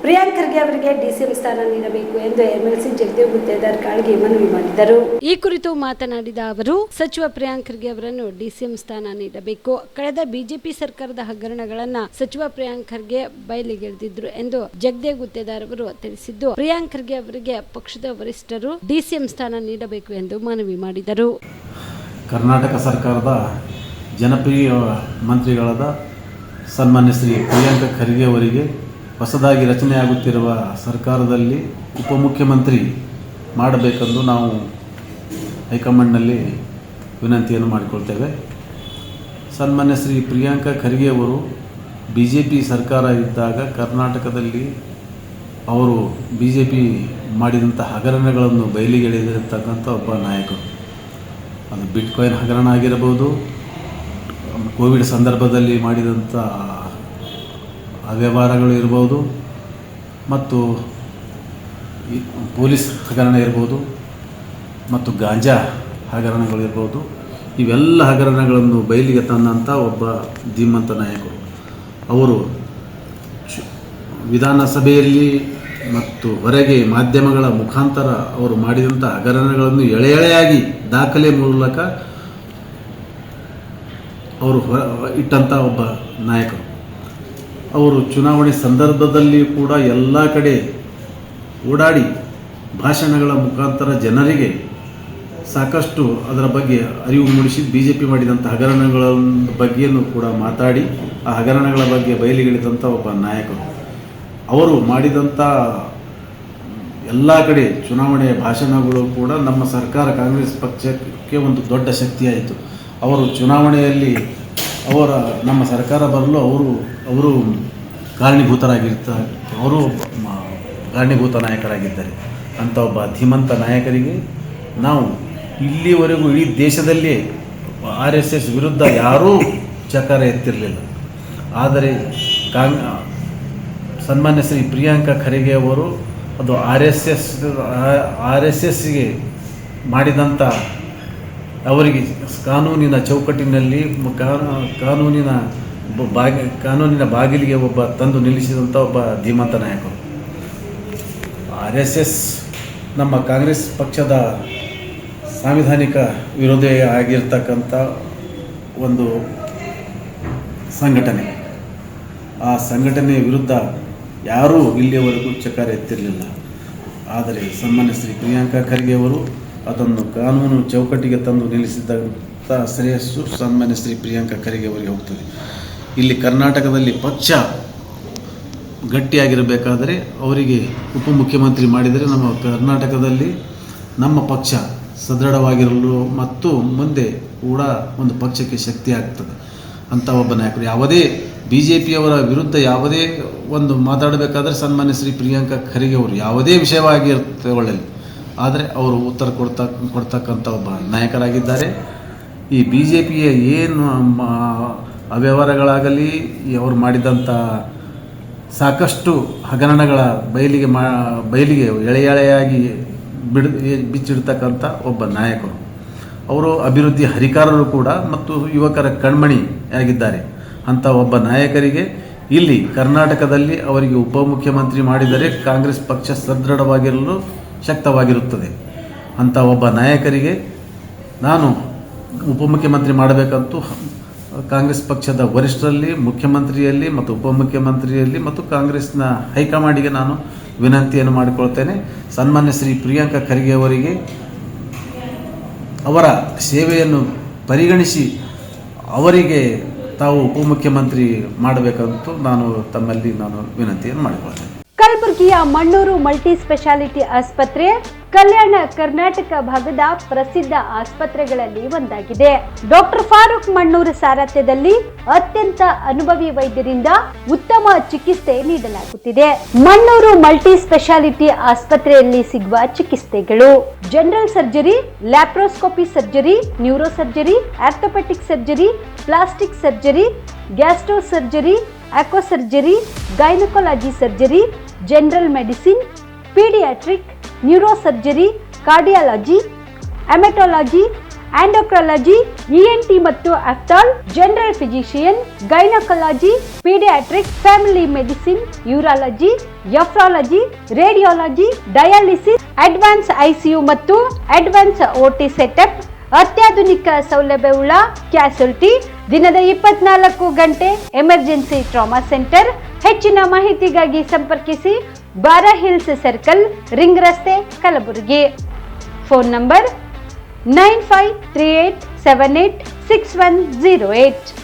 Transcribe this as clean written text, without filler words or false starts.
ಪ್ರಿಯಾಂಕ್ ಖರ್ಗೆ ಅವರಿಗೆ ಡಿಸಿಎಂ ಸ್ಥಾನ ನೀಡಬೇಕು ಎಂದು ಎಂಎಲ್ಸಿ ಜಗದೇವ್ ಗುತ್ತೇದಾರ್ ಕಾಳ್ಗೆ ಮನವಿ ಮಾಡಿದರು. ಈ ಕುರಿತು ಮಾತನಾಡಿದ ಅವರು, ಸಚಿವ ಪ್ರಿಯಾಂಕ್ ಖರ್ಗೆ ಅವರನ್ನು ಡಿಸಿಎಂ ಸ್ಥಾನ ನೀಡಬೇಕು. ಕಳೆದ ಬಿಜೆಪಿ ಸರ್ಕಾರದ ಹಗರಣಗಳನ್ನ ಸಚಿವ ಪ್ರಿಯಾಂಕ್ ಖರ್ಗೆ ಬಯಲಿಗೆಳೆದಿದ್ರು ಎಂದು ಜಗದೇವ್ ಗುತ್ತೇದಾರ್ ಅವರು ತಿಳಿಸಿದ್ದು, ಪ್ರಿಯಾಂಕ್ ಖರ್ಗೆ ಅವರಿಗೆ ಪಕ್ಷದ ವರಿಷ್ಠರು ಡಿಸಿಎಂ ಸ್ಥಾನ ನೀಡಬೇಕು ಎಂದು ಮನವಿ ಮಾಡಿದರು. ಕರ್ನಾಟಕ ಸರ್ಕಾರದ ಜನಪ್ರಿಯ ಮಂತ್ರಿಗಳಾದ ಸನ್ಮಾನ್ಯ ಶ್ರೀ ಪ್ರಿಯಾಂಕ್ ಖರ್ಗೆ ಅವರಿಗೆ ಹೊಸದಾಗಿ ರಚನೆಯಾಗುತ್ತಿರುವ ಸರ್ಕಾರದಲ್ಲಿ ಉಪಮುಖ್ಯಮಂತ್ರಿ ಮಾಡಬೇಕೆಂದು ನಾವು ಹೈಕಮಾಂಡ್ನಲ್ಲಿ ವಿನಂತಿಯನ್ನು ಮಾಡಿಕೊಳ್ತೇವೆ. ಸನ್ಮಾನ್ಯ ಶ್ರೀ ಪ್ರಿಯಾಂಕ್ ಖರ್ಗೆ ಅವರು BJP ಸರ್ಕಾರ ಇದ್ದಾಗ ಕರ್ನಾಟಕದಲ್ಲಿ ಅವರು BJP ಮಾಡಿದಂಥ ಹಗರಣಗಳನ್ನು ಬಯಲಿಗೆಳೆದಿರತಕ್ಕಂಥ ಒಬ್ಬ ನಾಯಕರು. ಅದು ಬಿಟ್ಕಾಯಿನ್ ಹಗರಣ ಆಗಿರಬಹುದು, ಕೋವಿಡ್ ಸಂದರ್ಭದಲ್ಲಿ ಮಾಡಿದಂಥ ಅವ್ಯವಹಾರಗಳು ಇರ್ಬೋದು, ಮತ್ತು ಪೊಲೀಸ್ ಹಗರಣ ಇರ್ಬೋದು, ಮತ್ತು ಗಾಂಜಾ ಹಗರಣಗಳು ಇರ್ಬೋದು. ಇವೆಲ್ಲ ಹಗರಣಗಳನ್ನು ಬಯಲಿಗೆ ತಂದಂಥ ಒಬ್ಬ ಧೀಮಂತ ನಾಯಕರು. ಅವರು ವಿಧಾನಸಭೆಯಲ್ಲಿ ಮತ್ತು ಹೊರಗೆ ಮಾಧ್ಯಮಗಳ ಮುಖಾಂತರ ಅವರು ಮಾಡಿದಂಥ ಹಗರಣಗಳನ್ನು ಎಳೆಯಾಗಿ ದಾಖಲೆ ಮೂಲಕ ಅವರು ಇಟ್ಟಂಥ ಒಬ್ಬ ನಾಯಕರು. ಅವರು ಚುನಾವಣೆ ಸಂದರ್ಭದಲ್ಲಿ ಕೂಡ ಎಲ್ಲ ಕಡೆ ಓಡಾಡಿ ಭಾಷಣಗಳ ಮುಖಾಂತರ ಜನರಿಗೆ ಸಾಕಷ್ಟು ಅದರ ಬಗ್ಗೆ ಅರಿವು ಮೂಡಿಸಿ BJP ಮಾಡಿದಂಥ ಹಗರಣಗಳ ಬಗ್ಗೆಯೂ ಕೂಡ ಮಾತಾಡಿ ಆ ಹಗರಣಗಳ ಬಗ್ಗೆ ಬಯಲಿಗೆಳೆದಂಥ ಒಬ್ಬ ನಾಯಕರು. ಅವರು ಮಾಡಿದಂಥ ಎಲ್ಲ ಕಡೆ ಚುನಾವಣೆಯ ಭಾಷಣಗಳು ಕೂಡ ನಮ್ಮ ಸರ್ಕಾರ ಕಾಂಗ್ರೆಸ್ ಪಕ್ಷಕ್ಕೆ ಒಂದು ದೊಡ್ಡ ಶಕ್ತಿಯಾಯಿತು. ಅವರು ಚುನಾವಣೆಯಲ್ಲಿ ನಮ್ಮ ಸರ್ಕಾರ ಬರಲು ಅವರು ಕಾರಣೀಭೂತ ನಾಯಕರಾಗಿದ್ದಾರೆ. ಅಂಥ ಒಬ್ಬ ಧೀಮಂತ ನಾಯಕರಿಗೆ ನಾವು ಇಲ್ಲಿವರೆಗೂ ಇಡೀ ದೇಶದಲ್ಲೇ RSS ವಿರುದ್ಧ ಯಾರೂ ಚಕಾರ ಎತ್ತಿರಲಿಲ್ಲ. ಆದರೆ ಸನ್ಮಾನ್ಯ ಶ್ರೀ ಪ್ರಿಯಾಂಕ್ ಖರ್ಗೆ ಅವರು ಅದು RSSಗೆ ಮಾಡಿದಂಥ ಅವರಿಗೆ ಕಾನೂನಿನ ಚೌಕಟ್ಟಿನಲ್ಲಿ ಕಾನೂನಿನ ಬಾಗಿಲಿಗೆ ಒಬ್ಬ ತಂದು ನಿಲ್ಲಿಸಿದಂಥ ಒಬ್ಬ ಧೀಮಂತ ನಾಯಕರು. RSS ನಮ್ಮ ಕಾಂಗ್ರೆಸ್ ಪಕ್ಷದ ಸಾಂವಿಧಾನಿಕ ವಿರೋಧಿ ಆಗಿರ್ತಕ್ಕಂಥ ಒಂದು ಸಂಘಟನೆ. ಆ ಸಂಘಟನೆಯ ವಿರುದ್ಧ ಯಾರೂ ಇಲ್ಲಿಯವರೆಗೂ ಚಕಾರ ಎತ್ತಿರಲಿಲ್ಲ. ಆದರೆ ಸನ್ಮಾನ್ಯ ಶ್ರೀ ಪ್ರಿಯಾಂಕ್ ಖರ್ಗೆ ಅವರು ಅದನ್ನು ಕಾನೂನು ಚೌಕಟ್ಟಿಗೆ ತಂದು ನಿಲ್ಲಿಸಿದಂಥ ಶ್ರೇಯಸ್ಸು ಸನ್ಮಾನ್ಯ ಶ್ರೀ ಪ್ರಿಯಾಂಕ್ ಖರ್ಗೆ ಅವರಿಗೆ ಹೋಗ್ತದೆ. ಇಲ್ಲಿ ಕರ್ನಾಟಕದಲ್ಲಿ ಪಕ್ಷ ಗಟ್ಟಿಯಾಗಿರಬೇಕಾದರೆ ಅವರಿಗೆ ಉಪಮುಖ್ಯಮಂತ್ರಿ ಮಾಡಿದರೆ ನಮ್ಮ ಕರ್ನಾಟಕದಲ್ಲಿ ನಮ್ಮ ಪಕ್ಷ ಸದೃಢವಾಗಿರಲು ಮತ್ತು ಮುಂದೆ ಕೂಡ ಒಂದು ಪಕ್ಷಕ್ಕೆ ಶಕ್ತಿ ಆಗ್ತದೆ ಅಂತ ಒಬ್ಬ ನಾಯಕರು. ಯಾವುದೇ BJPಯವರ ವಿರುದ್ಧ ಯಾವುದೇ ಒಂದು ಮಾತಾಡಬೇಕಾದ್ರೆ ಸನ್ಮಾನ್ಯ ಶ್ರೀ ಪ್ರಿಯಾಂಕ್ ಖರ್ಗೆ ಅವರು ಯಾವುದೇ ವಿಷಯವಾಗಿರುತ್ತಗೊಳ್ಳಲಿ, ಆದರೆ ಅವರು ಉತ್ತರ ಕೊಡ್ತಕ್ಕಂಥ ಒಬ್ಬ ನಾಯಕರಾಗಿದ್ದಾರೆ. ಈ BJPಯ ಏನು ಅವ್ಯವಹಾರಗಳಾಗಲಿ, ಅವರು ಮಾಡಿದಂಥ ಸಾಕಷ್ಟು ಹಗರಣಗಳ ಬಯಲಿಗೆ ಎಳೆಯಾಗಿ ಬಿಚ್ಚಿಡ್ತಕ್ಕಂಥ ಒಬ್ಬ ನಾಯಕರು. ಅವರು ಅಭಿವೃದ್ಧಿ ಹರಿಕಾರರು ಕೂಡ ಮತ್ತು ಯುವಕರ ಕಣ್ಮಣಿಯಾಗಿದ್ದಾರೆ. ಅಂಥ ಒಬ್ಬ ನಾಯಕರಿಗೆ ಇಲ್ಲಿ ಕರ್ನಾಟಕದಲ್ಲಿ ಅವರಿಗೆ ಉಪಮುಖ್ಯಮಂತ್ರಿ ಮಾಡಿದರೆ ಕಾಂಗ್ರೆಸ್ ಪಕ್ಷ ಸದೃಢವಾಗಿರಲು ಶಕ್ತವಾಗಿರುತ್ತದೆ. ಅಂಥ ಒಬ್ಬ ನಾಯಕರಿಗೆ ನಾನು ಉಪಮುಖ್ಯಮಂತ್ರಿ ಮಾಡಬೇಕಂತೂ ಕಾಂಗ್ರೆಸ್ ಪಕ್ಷದ ವರಿಷ್ಠರಲ್ಲಿ, ಮುಖ್ಯಮಂತ್ರಿಯಲ್ಲಿ ಮತ್ತು ಉಪಮುಖ್ಯಮಂತ್ರಿಯಲ್ಲಿ ಮತ್ತು ಕಾಂಗ್ರೆಸ್ನ ಹೈಕಮಾಂಡಿಗೆ ನಾನು ವಿನಂತಿಯನ್ನು ಮಾಡಿಕೊಳ್ತೇನೆ. ಸನ್ಮಾನ್ಯ ಶ್ರೀ ಪ್ರಿಯಾಂಕ್ ಖರ್ಗೆ ಅವರಿಗೆ ಅವರ ಸೇವೆಯನ್ನು ಪರಿಗಣಿಸಿ ಅವರಿಗೆ ತಾವು ಉಪಮುಖ್ಯಮಂತ್ರಿ ಮಾಡಬೇಕಂತೂ ತಮ್ಮಲ್ಲಿ ವಿನಂತಿಯನ್ನು ಮಾಡಿಕೊಳ್ತೇನೆ. ಕಲಬುರಗಿಯ ಮಣ್ಣೂರು ಮಲ್ಟಿ ಸ್ಪೆಷಾಲಿಟಿ ಆಸ್ಪತ್ರೆ ಕಲ್ಯಾಣ ಕರ್ನಾಟಕ ಭಾಗದ ಪ್ರಸಿದ್ಧ ಆಸ್ಪತ್ರೆಗಳಲ್ಲಿ ಒಂದಾಗಿದೆ. ಡಾಕ್ಟರ್ ಫಾರೂಕ್ ಮಣ್ಣೂರು ಸಾರಥ್ಯದಲ್ಲಿ ಅತ್ಯಂತ ಅನುಭವಿ ವೈದ್ಯರಿಂದ ಉತ್ತಮ ಚಿಕಿತ್ಸೆ ನೀಡಲಾಗುತ್ತಿದೆ. ಮಣ್ಣೂರು ಮಲ್ಟಿ ಸ್ಪೆಷಾಲಿಟಿ ಆಸ್ಪತ್ರೆಯಲ್ಲಿ ಸಿಗುವ ಚಿಕಿತ್ಸೆಗಳು: general surgery, laparoscopy surgery, neuro surgery, orthopaedic surgery, plastic surgery, gastro surgery, aqua surgery, gynaecology surgery, general medicine, paediatric, neuro surgery, cardiology, haematology, endocrinology, ENT ಮತ್ತು ophthal, general physician, gynaecology, paediatrics, family medicine, urology, nephrology, radiology, dialysis, advance ICU ಮತ್ತು advance OT setup, ಅತ್ಯಾಧುನಿಕ ಸೌಲಭ್ಯವುಳ್ಳ ಕ್ಯಾಸುಲಿಟಿ, ದಿನದ 24 ಗಂಟೆ emergency trauma centre. ಹೆಚ್ಚಿನ ಮಾಹಿತಿಗಾಗಿ ಸಂಪರ್ಕಿಸಿ ಬಾರಾ hills circle, ring ರಸ್ತೆ, ಕಲಬುರಗಿ. Phone number 9538786108.